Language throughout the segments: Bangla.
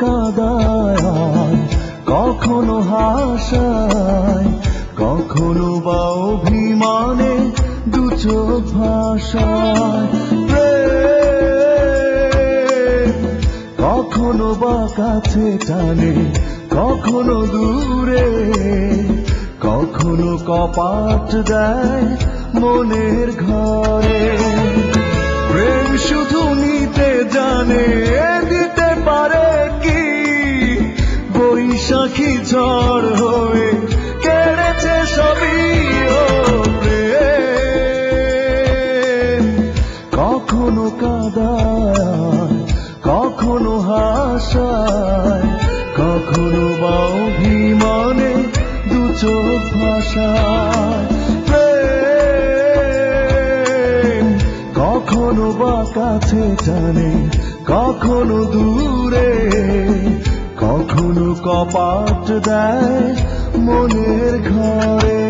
কাঁদায়, কখনো হাসায়, কখনো বা অভিমানে দু চোখ ভাষায়। প্রেম কখনো বা কাছে টানে, কখনো দূরে, কখনো কপাট দেয় মনের ঘরে। প্রেম শুধু নিতে জানে, দিতে পারে কি? বৈশাখী ঝড় হয়ে কেড়েছে সবই। ও প্রেম কখনো কাঁদায়, কখনো হাসায়, কখনো বা অভিমানে দু চোখ ভাষায়। প্রেম কখনো বা কাছে টানে, কখনো দূরে, কখনো কপাট দেয় মনের ঘরে।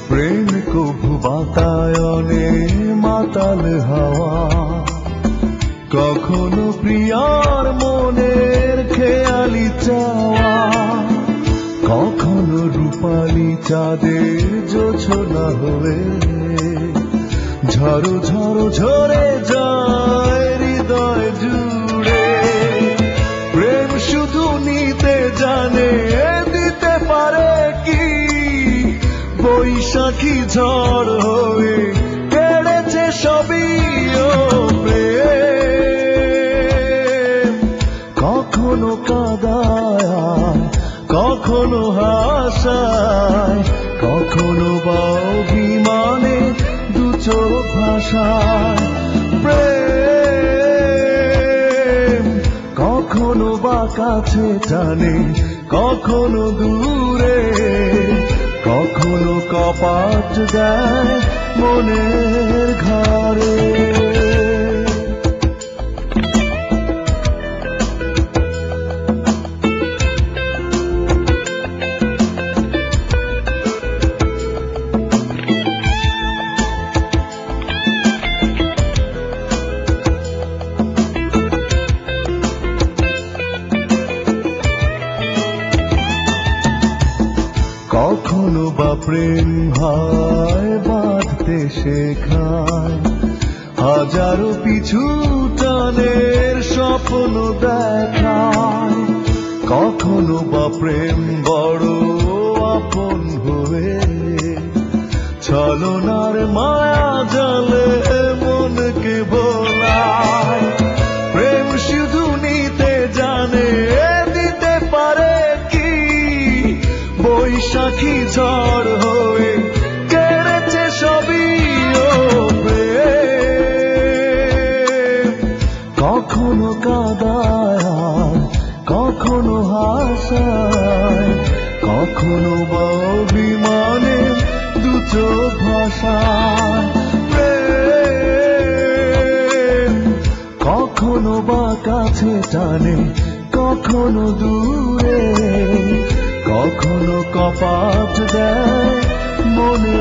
প্রেম কভু বাতায়নে মাতাল হাওয়া, কখনো প্রিয়ার মনের খেয়ালি চাওয়া, কখনো রূপালি চাঁদের জোছনা হয়ে ঝড়ো ঝড়ো ঝরে যায় হৃদয় জুড়ে। প্রেম শুধু নিতে জানে, দিতে পারে কি? বৈশাখী ঝড় হয়ে কেড়েছে সবই। ও প্রেম কখনো কাঁদায়, কখনো হাসায়, কখনো বা অভিমানে দু চোখ ভাষায়। প্রেম কখনো বা কাছে টানে, কখনো দূরে, কখনো কপাট দেয় মনের ঘরে। কখনো বা প্রেম হয় বাঁধতে শেখায়, হাজারো পিছু টানের স্বপ্ন দেখায়। কখনো বা প্রেম বড় আপন হয়ে ছলনার মায়া জালে মনকে ভোলায়। প্রেম শুধু নিতে জানে, দিতে পারে কি? বৈশাখী ঝড় হয়ে কেড়েছে সবই। ও প্রেম কখনো কাঁদায়, কখনো হাসায়, কখনো বা অভিমানে দু চোখ ভাষায়। প্রেম কখনো বা কাছে টানে, কখনো দূরে, কখনো কপাট দেয় মনে